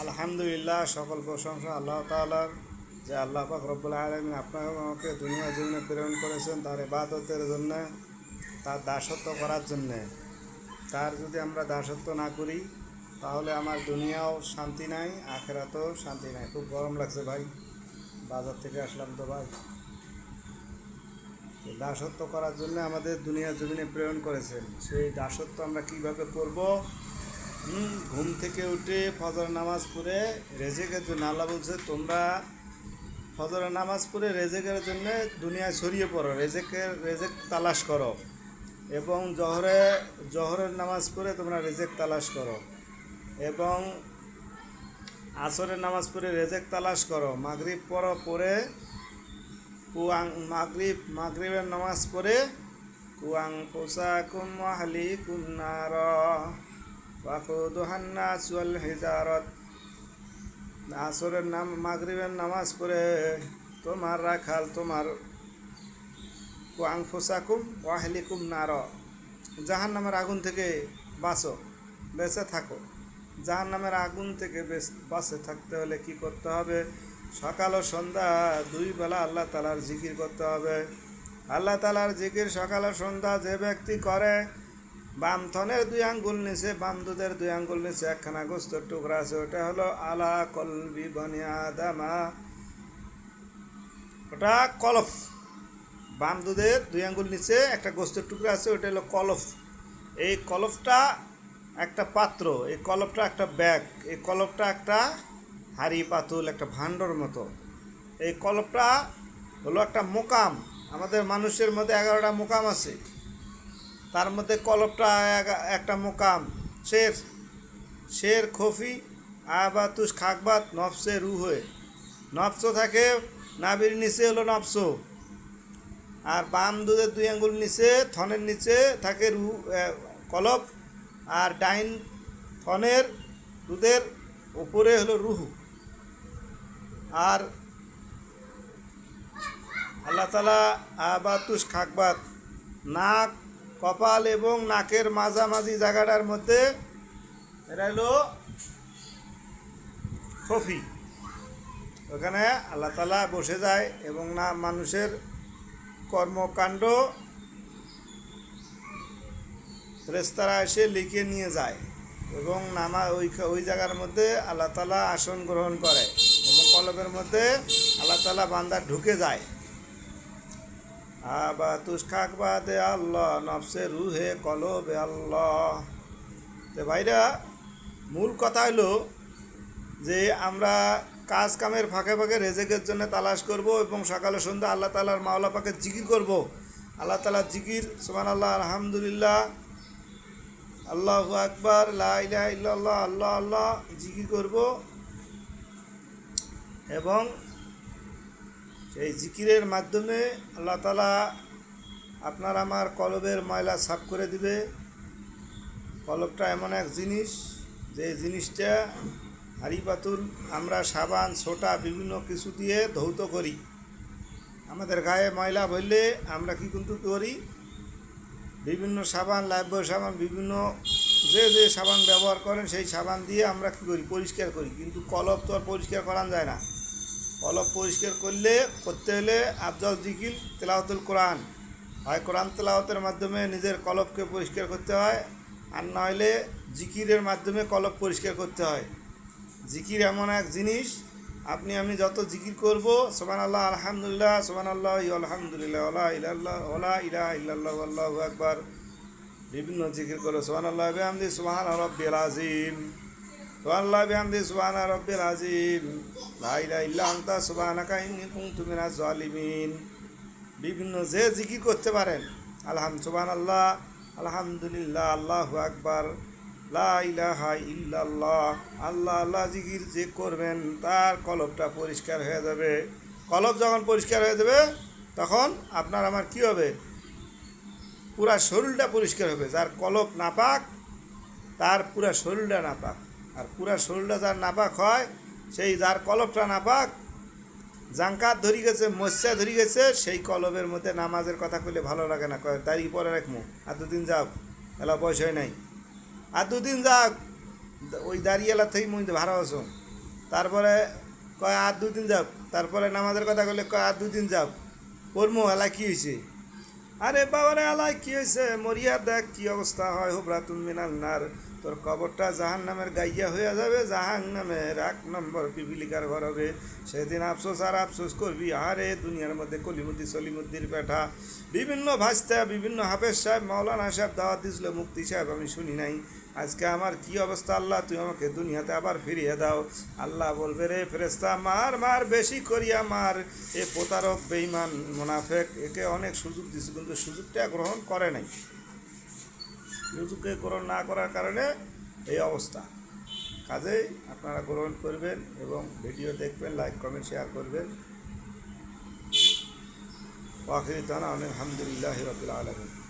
আলহামদুলিল্লাহ, সকল প্রশংসা আল্লাহ তাআলার, যে আল্লাহ পাক রব্বুল আলামিন আপনাকে আমাকে দুনিয়া জীবনে প্রেরণ করেছেন তার ইবাদতের জন্যে, তার দাসত্ব করার জন্যে। তার যদি আমরা দাসত্ব না করি তাহলে আমার দুনিয়াও শান্তি নাই, আখেরাতেও শান্তি নাই। খুব গরম লাগছে ভাই, বাজার থেকে আসলাম তো ভাই। দাসত্ব করার জন্য আমাদের দুনিয়া জমিনে প্রেরণ করেছেন। সেই দাসত্ব আমরা কিভাবে করব? ঘুম থেকে উঠে ফজর নামাজ পড়ে রেজেকের জন্য আল্লাহ বলছে, তোমরা ফজরের নামাজ পড়ে রেজেকের জন্য দুনিয়ায় ছড়িয়ে পড়ো, রেজেক তালাশ করো। এবং জহরের নামাজ পড়ে তোমরা রেজেক তালাশ করো, এবং আসরের নামাজ পড়ে রেজেক তালাশ করো। মাগরিব পড়ে মাগরিবের নামাজ পড়ে কুয়াং পোসাকুম আহলিকুম নার ওয়াকুদুহান নাস ওয়াল হিজারত। আসরের মাগরিবের নামাজ পড়ে তোমার রাখাল, তোমার কুয়াং পোসাকুম ওয়াহলিকুম নার, জাহান্নামের আগুন থেকে বেঁচে থাকো। জাহান্নামের আগুন থেকে বাঁচে থাকতে হলে কি করতে হবে? সকাল ও সন্ধ্যা দুই বেলা আল্লাহ তাআলার জিকির করতে হবে। আল্লাহ তাআলার জিকির সকাল ও সন্ধ্যা যে ব্যক্তি করে, বাম থনের 2 আঙ্গুল নিচে, বাম দুধের 2 আঙ্গুল নিচে একখানা গোস্তের টুকরা আছে, ওটা হলো আলা কলবি বনি আদামা, ওটা কলফ। বাম দুধের 2 আঙ্গুল নিচে একটা গোস্তের টুকরা আছে, ওটা হলো কলফ। এই কলফটা একটা পাত্র, এই কলফটা একটা ব্যাগ, এই কলফটা একটা হাড়ি পাতুল, একটা ভাণ্ডর মতো। এই কলফটা হলো একটা মোকাম। আমাদের মানুষের মধ্যে 11টা মোকাম আছে, তার মধ্যে কলফটা একটা মোকাম। শের খফি আবাতুস খাকবাত নফসে রুহে, নফস থাকে নাবির নিচে, হলো নফস। আর বাম দুধের 2 আঙ্গুল নিচে, থনের নিচে থাকে কলফ, আর ডাইন থনের দুধের উপরে হলো রুহু। আর আল্লাহ তাআলা আবাতুস খাকবাত, নাক, কপাল এবং নাকের মাঝামাঝি জায়গাটার মধ্যে এটা হলো খফি। ওখানে আল্লাহ তাআলা বসে যায় এবং না মানুষের কর্মকাণ্ড ফেরেশতারা এসে লিখে নিয়ে যায়, এবং ওই জায়গার মধ্যে আল্লাহ তাআলা আসন গ্রহণ করে, এবং কলবের মধ্যে আল্লাহ তাআলা বান্দা ঢুকে যায়। আবাতুস খাকবাদে আল্লাহ নফসে রুহে কলবে আল্লাহ। তো ভাইরা, মূল কথা হলো যে আমরা কাজ কামের ফাঁকে ফাঁকে রেজেকের জন্য তালাশ করব, এবং সকালে সন্ধ্যা আল্লাহ তাআলার মাওলা পাকে জিকির করব। আল্লাহ তাআলার জিকির, সুবহানাল্লাহ, আলহামদুলিল্লাহ, আল্লাহু আকবার, লা ইলাহা ইল্লাল্লাহ, আল্লাহ আল্লাহ জিকির করব। এবং সেই জিকিরের মাধ্যমে আল্লাহ তাআলা আপনার আমার কলবের ময়লা সাফ করে দিবে। কলবটা এমন এক জিনিস, যে জিনিসটা হাড়ি পাতুল, আমরা সাবান, সোটা বিভিন্ন কিছু দিয়ে ধৌত করি। আমাদের গায়ে ময়লা বললে আমরা কি কিন্তু করি? বিভিন্ন সাবান, লাইফবয় সাবান, বিভিন্ন যে সাবান ব্যবহার করেন সেই সাবান দিয়ে আমরা কী করি? পরিষ্কার করি। কিন্তু কলব তো আর পরিষ্কার করা যায় না। কলব পরিষ্কার করতে হলে আফজল জিকির তেলাওয়াতুল কোরআন হয়। কোরআন তেলাওয়াতের মাধ্যমে নিজের কলবকে পরিষ্কার করতে হয়, আর নইলে জিকিরের মাধ্যমে কলব পরিষ্কার করতে হয়। জিকির এমন এক জিনিস, আপনি আমি যত জিকির করব, সুবহানাল্লাহ, আলহামদুলিল্লাহ, সুবহানাল্লাহ, আলহামদুলিল্লাহ, ওলা ইলাহা ইল্লাল্লাহু আল্লাহু আকবার, বিভিন্ন জিকির করো। সুবহানাল্লাহ বিহামদি সুবহানা রাব্বিল আযীম, সুবহানাল্লাহ বিহামদি সুবহানা রাব্বিল আযীম, লা ইলাহা ইল্লা আনতা সুবহানাকা ইন্নী কুনতু মিনাজ জালিমিন। বিভিন্ন যে জিকির করতে পারেন, সুবহানাল্লাহ, আলহামদুলিল্লাহ, আল্লাহু আকবার, লা ইলাহা ইল্লাল্লাহ, আল্লাহ আল্লাহ জিকির যে করবেন তার কলবটা পরিষ্কার হয়ে যাবে। কলব যখন পরিষ্কার হয়ে যাবে তখন আপনার আমার কি হবে? পুরা শরীরটা পরিষ্কার হবে। যার কলব নাপাক তার পুরা শরীরটা নাপাক, আর পুরা শরীরটা যার নাপাক হয়, সেই যার কলবটা নাপাক, জাঙ্কাত ধরি গেছে, মস্যা ধরি গেছে, সেই কলবের মধ্যে নামাজের কথা কইলে ভালো লাগে না। কয় দাঁড়িয়ে পরে রাখবো, আর 2 দিন যাও, এলা পয়সাই নাই, আর 2 দিন যাক, ওই দাঁড়িয়ে এলা থেকে মধ্যে ভাড়া আছো। তারপরে কয় আর 2 দিন যাও, তারপরে নামাজের কথা বললে কয় আর 2 দিন যাও, পড়মু এলা কী হয়েছে? আরে বাবারে আলাই কী হয়েছে, মরিয়া দেখ কী অবস্থা হয়, হুবরাতুন মিনান নার, তোর কবরটা জাহান নামের গাইয়া হয়ে যাবে, জাহান নামের 1 নম্বর পিপিলিকার ঘর হবে। সেদিন আফসোস আর আফসোস করবি, আরে দুনিয়ার মধ্যে কলিমুদ্দি সলিমুদ্দির পেঠা বিভিন্ন ভাস্তা বিভিন্ন হাফেজ সাহেব মাওলানা সাহেব দাওয়াত দিয়েছিল, মুক্তি সাহেব আমি শুনি নাই। আজকে আমার কি অবস্থা, আল্লাহ তুই আমাকে দুনিয়াতে আবার ফিরিয়ে দাও। আল্লাহ বলবে, রে ফেরেস্তা মার মার বেশি করিয়া মার, এ প্রতারক বেঈমান মুনাফেক, একে অনেক সুযোগ দিছে কিন্তু সুযোগটা গ্রহণ করে নাই। সুযোগকে গ্রহণ না করার কারণে এই অবস্থা। কাজেই আপনারা গ্রহণ করবেন এবং ভিডিও দেখবেন, লাইক কমেন্ট শেয়ার করবেন। ওয়াখির দানা আলহামদুলিল্লাহি রাব্বিল আলামিন।